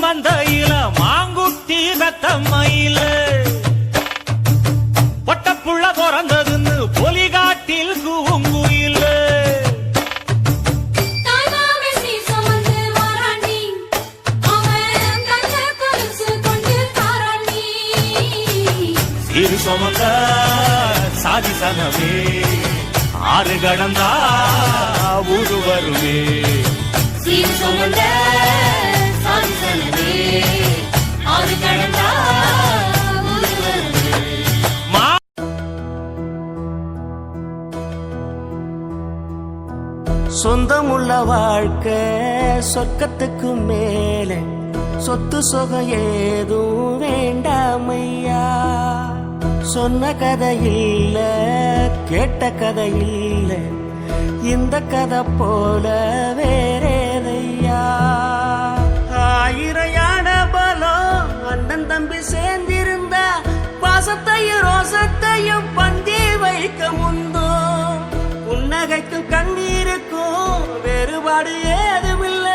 மந்தையில மாங்குட்டி வெத்தம்மையில பொட்டப்புள்ள பிறந்ததுன்னு பொலிகாட்டில் கூங்குயில இரு சுமந்த சாதி சனமே ஆறு கடந்தா ஊரு வருமே சீர் சுமந்த சாதி சனமே ஆறு கடந்தா ஊரு வருமே. சொந்தமுள்ள வாழ்க்கை சொர்க்கத்துக்கு மேலே சொத்து சொகம் ஏதும் வேண்டாமையா. சொன்ன கதை இல்ல கேட்ட கதை இல்ல இந்த கதை போல வேறேதையா. ஆயிரம் யானை பலம் அண்ணன் தம்பி சேர்ந்திருந்தா பாசத்தையும் ரோசத்தையும் பந்தி வைக்க முந்தோ. புன்னகைக்கும் கண்ணீருக்கும் வேறுபாடு ஏதுமில்ல.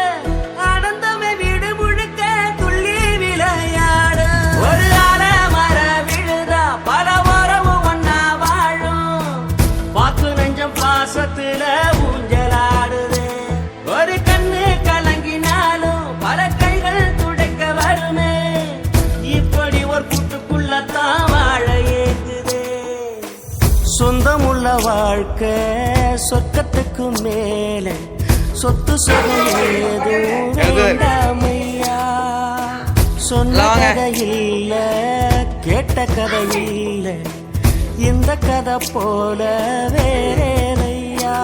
ஆனந்தமே வீடு முழுக்க துள்ளி விளையாடு. ஒரு மர விழுதா பல உறவும் ஒன்னா வாழும். வாக்கு நெஞ்சம் பாசத்துல ஊஞ்சலாடுது. ஒரு கண்ணு கலங்கினாலும் பல கைகள் துடைக்க வருமே. இப்படி ஒரு கூட்டுக்குள்ளத்தான் வாழ ஏங்குது. சொந்தமுள்ள வாழ்க்கை சொர்க்கத்துக்கு மேலே சொத்து சொகம் ஏதும் வேண்டாமையா. சொன்ன கதை இல்ல கேட்ட கதை இல்ல இந்த கதை போல வேறேதையா.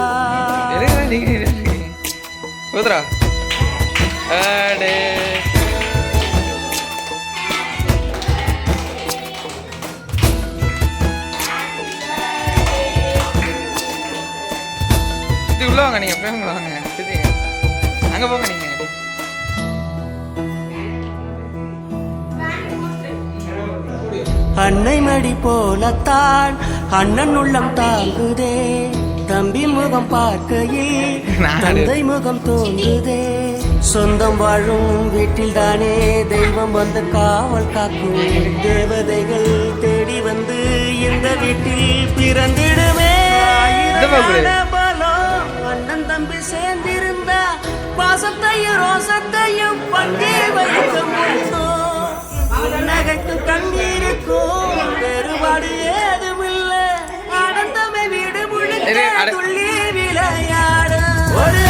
உள்ள வாங்க, நீங்க பிரேம் வாங்க, அங்க போங்க. நீங்க அன்னை மடி போலத்தான் அண்ணன் உள்ளம் தாங்குதே. தம்பி முகம் பார்க்கையில் தந்தை முகம் தோன்றுதே. சொந்தம் வாழும் வீட்டில் தானே தெய்வம் வந்து காவல் காக்கும். தேவதைகள் தேடி வந்து இந்த வீட்டில் பிறந்திடுமே. அண்ணன் தம்பி சேர்ந்திருந்தா பாசத்தையும் ரோசத்தையும் பங்கே வைக்க முடியும். நகைக்கு கண்ணீருக்கும் வேறுபாடு ஏதுமில்லை. ஆனந்தமே வீடு முழுக்க துள்ளி விளையாடு. ஒரு